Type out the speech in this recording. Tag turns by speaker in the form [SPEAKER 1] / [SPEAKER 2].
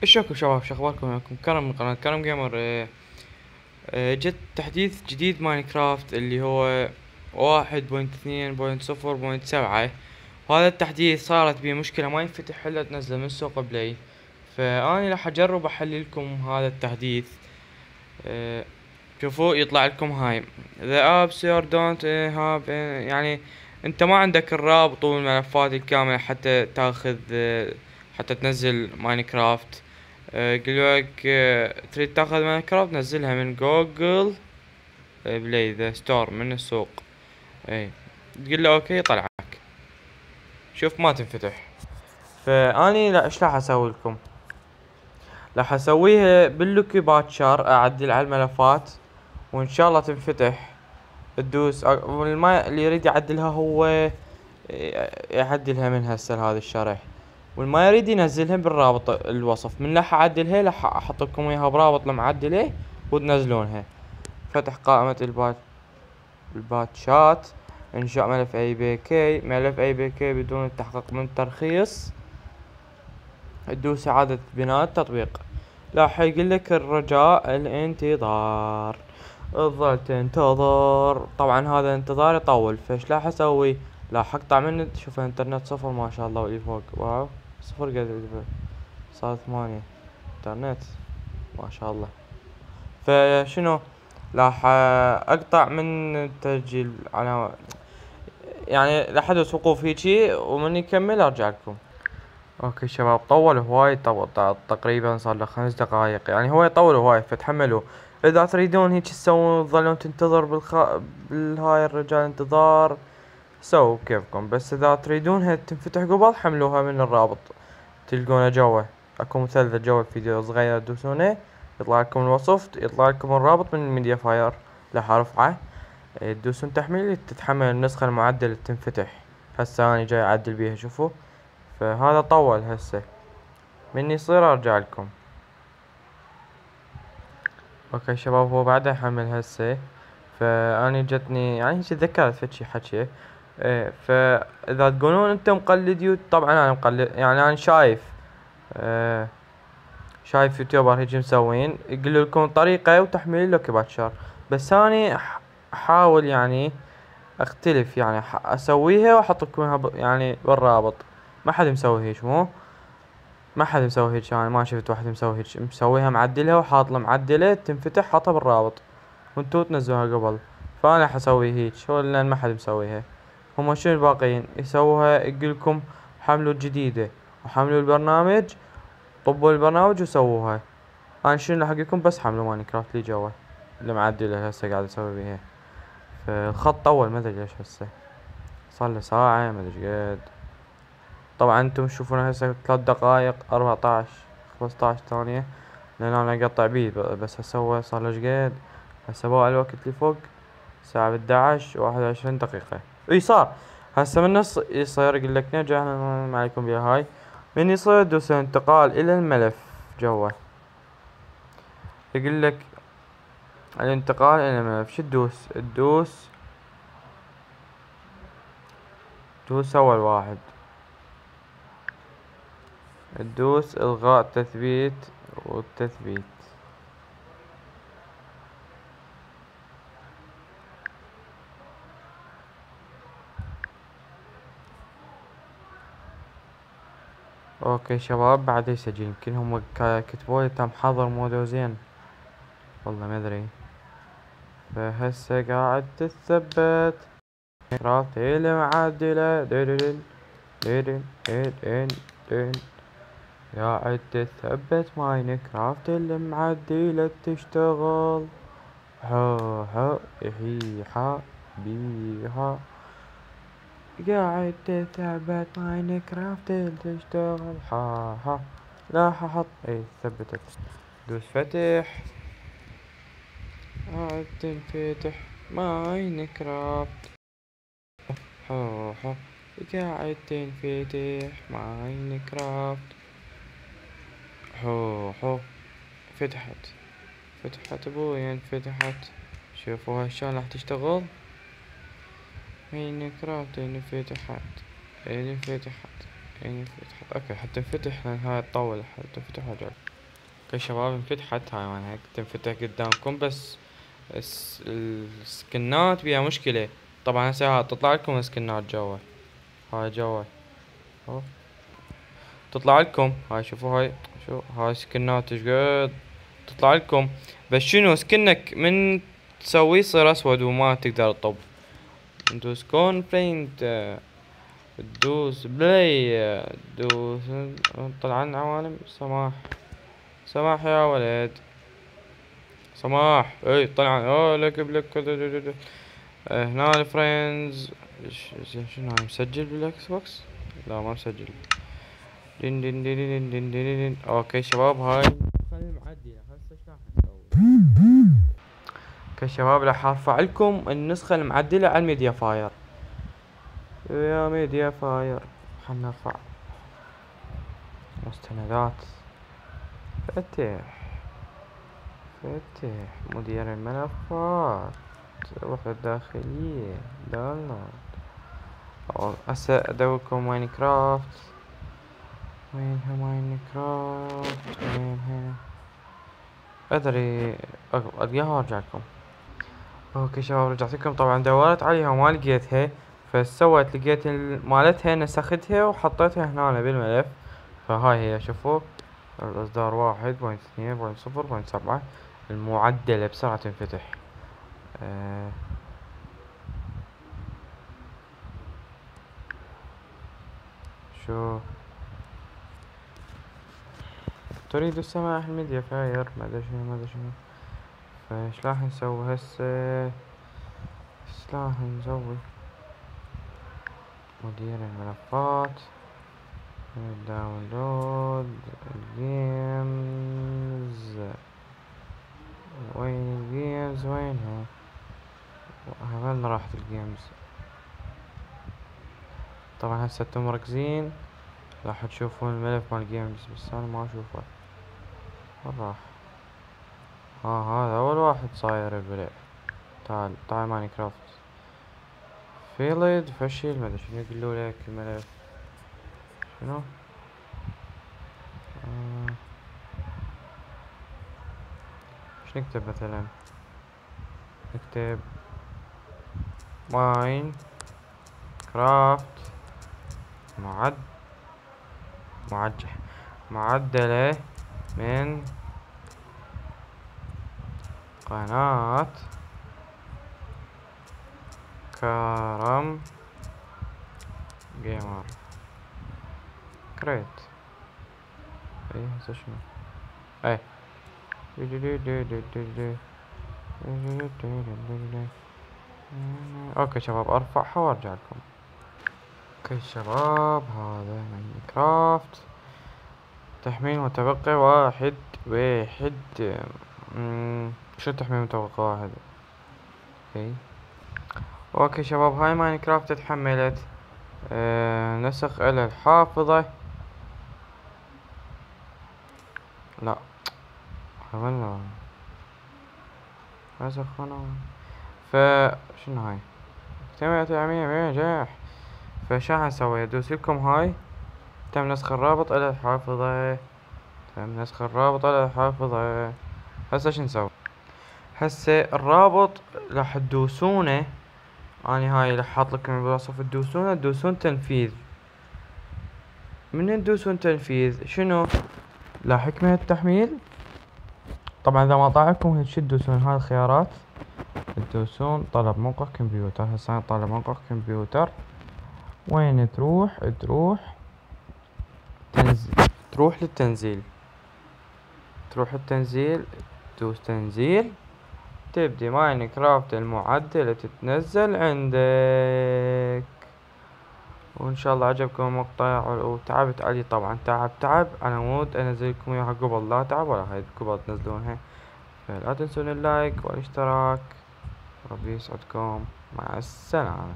[SPEAKER 1] اشوفكم شباب، شو اخباركم؟ معكم كرم من قناة كرم جيمر. جت تحديث جديد ماينكرافت اللي هو 1.2.0.7. وهذا التحديث صارت بيه مشكلة، ما ينفتح الا تنزله من سوق بلاي. فاني راح اجرب احل لكم هذا التحديث. شوفوا يطلع لكم هاي the apps you don't have، يعني انت ما عندك الرابط والملفات الكاملة حتى تاخذ، حتى تنزل ماينكرافت. يقولك تريد تاخذ ماينكرافت نزلها من جوجل بلاي ذا ستور من السوق. اي تقول له اوكي يطلعك. شوف ما تنفتح. فاني لا، ايش راح اسوي لكم؟ راح اسويها باللوكي باتشر، اعدل على الملفات وان شاء الله تنفتح. تدوس اللي يريد يعدلها هو يعدلها من هسه هذا الشرح، والما يريد ينزلها بالرابط الوصف. من راح اعدلها راح احط لكم اياها برابط المعدله وتنزلونها. فتح قائمة الباتشات، انشاء ملف اي بي كي. ملف اي بي كي بدون التحقق من الترخيص. تدوس اعادة بناء التطبيق. راح يقول لك الرجاء الانتظار. تظل تنتظر. طبعا هذا انتظار يطول، فايش راح اسوي؟ راح اقطع من شوف الانترنت صفر ما شاء الله، واللي فوق واو صفر قاعد صار 8 انترنت ما شاء الله. فشنو راح اقطع من التسجيل على، يعني راح ادوس وقوف هيجي ومن يكمل ارجع لكم. اوكي شباب، طول هواي، تقريبا صار له 5 دقايق، يعني هو يطول هواي فتحملوا. اذا تريدون هيك تسوون تظلون تنتظر بالهاي الرجال انتظار، سووا كيفكم. بس اذا تريدونها تنفتح قبل حملوها من الرابط تلقونه جوا. اكو مثلث جوا الفيديو صغير تدوسونه يطلع لكم الوصف، يطلع لكم الرابط من الميديا فاير. راح ارفعه، تدوسون تحميل تتحمل النسخة المعدلة تنفتح. هسه اني جاي اعدل بيها شوفوا. فهذا طول هسه، من يصير ارجع لكم. اوكي شباب، هو بعدها يحمل هسه. فاني جتني يعني هيك تذكرت فشي حكي. فاذا تقولون انت مقلد طبعا انا مقلد، يعني انا شايف يوتيوبر هيك مسوين يقول لكم طريقة وتحميل اللوكي باتشر. بس اني احاول يعني اختلف، يعني اسويها واحط لكم اياها يعني بالرابط. ما حد مسوي هيك، ما حد مسوي هيك، يعني ما شفت واحد مسوي هيك، مسويها معدلها وحاط له معدله تنفتح حاطها بالرابط وانتو تنزلوها قبل. فانا حسوي هيك هو لان ما حد مسويها. هما شنو الباقيين يسووها؟ يقولكم حملوا الجديدة وحملوا البرنامج، طبوا البرنامج وسووها. انا شنو اللي حقكم؟ بس حملوا ماينكرافت لي جوا اللي معدله هسه قاعد اسوي بيها. فالخط طول ما ادري ليش هسه، صار له ساعة ما ادري قد. طبعا انتم تشوفون هسه 3 دقايق 14 15 ثانية، لان انا اقطع بيه. بس هسه هو صار له قد. هسه بقى الوقت اللي فوق الساعة 11 21 دقيقة. اي صار هسه من نص يصير يقول لك نرجع ما عليكم بيها هاي. من يصير دوس انتقال الى الملف جوا، يقول لك الانتقال الى الملف. شو تدوس اول واحد، تدوس الغاء تثبيت والتثبيت. اوكي شباب، بعد يسجل. يمكن هم كتبولي تم حظر مودو زين، والله ما ادري. فهسه قاعد تثبت كرافت المعدلة دين دين دين دين. قاعد تثبت ماينكرافت المعدلة تشتغل. ها ها هي ها بيها. قاعد تثبت ماينكرافت تشتغل ها ها. لا حط ثبتت. دوس فتح. قاعد تنفتح ماينكرافت. ها ها. قاعد تنفتح ماينكرافت. هو هو فتحت ابوي انفتحت. شوفوها شلون راح تشتغل. ماينكرافت انفتحت. اوكي حتى انفتح لان هاي تطول حتى تنفتح وجع. اوكي شباب، انفتحت هاي هيك تنفتح قدامكم، بس السكنات بيها مشكلة. طبعا هسه تطلع لكم السكنات جوا. هاي جوا اهو تطلع لكم. هاي شوفوا هاي، شو هاي سكنات ايش تطلع لكم. بس شنو سكنك من تسويه يصير اسود وما تقدر تطب. ندوس كونفرينت، تدوس بلاي، تدوس طلع عن عوالم. سماح، سماح يا ولد، سماح. اي طلع لك بلك هنا الفريندز. شنو هاي مسجل بالاكس بوكس؟ لا ما مسجل. دين دين دين دين دين دين دين. اوكي شباب، هاي النسخة المعدلة هسه ايش راح نسوي؟ اوكي شباب، راح ارفع لكم النسخة المعدلة على الميديا فاير. يا ميديا فاير حنرفع مستندات. فتح، فتح مدير الملفات، روح الداخلية، داونلود. هسه ادوركم ماينكرافت. وينها ماينكرافت؟ وينها؟ ادري القاها وارجع لكم. اوكي شباب، رجعت لكم. طبعا دورت عليها وما لقيتها، فسويت لقيت مالتها، نسختها وحطيتها هنا بالملف. فهاي هي، شوفوا الاصدار 1.2.0.7 المعدلة بسرعة تنفتح. شو تريد السماح الميديا فاير؟ ما ادري شنو ما ادري شنو. فايش راح نسوي هسه؟ ايش راح نسوي؟ مدير الملفات، داونلود الجيمز. وين الجيمز؟ وينها؟ وين راحت الجيمز؟ طبعا هسه انتم مركزين راح تشوفون الملف مال الجيمز، بس انا ما اشوفه. وين راح؟ هذا اول واحد صاير البلاي. تعال تعال ماينكرافت فيلد فشل، ما ادري شنو يقولوا لك الملف. شنو؟ ايش نكتب مثلا؟ نكتب ماين كرافت معجل معدلة من قناة كرم جيمر كريت. ايه هسه شنو؟ ايه اوكي شباب، ارفعها وارجع لكم. اوكي شباب، هذا ماينكرافت تحميل متبقي واحد. شو تحميل متبقي واحد؟ اوكي شباب، هاي ماينكرافت اتحملت. نسخ الى الحافظة. لا حملنا نسخ هنا. فشنو هاي؟ اكتملت العملية بنجاح. فشو حنسوي؟ ادوس لكم هاي تم نسخ الرابط الى الحافظة. تم نسخ الرابط الى الحافظة. هسه شو نسوي؟ هسه الرابط راح تدوسونه. اني هاي راح احط لكم بالوصف، تدوسون تنفيذ. من تدوسون تنفيذ شنو؟ لا حكمة التحميل. طبعا اذا ما طلع لكم هيك تدوسون هاي الخيارات، تدوسون طلب موقع كمبيوتر. هسه انا طالب موقع كمبيوتر. وين تروح؟ تروح للتنزيل. تروح التنزيل، تدوس تنزيل، تبدي ماينكرافت المعدلة تتنزل عندك. وان شاء الله عجبكم المقطع وتعبت علي. طبعا تعب على مود انزل لكم اياها قبل لا تعب ولا هاي قبل تنزلونها. فلا تنسون اللايك والاشتراك. ربي يسعدكم، مع السلامة.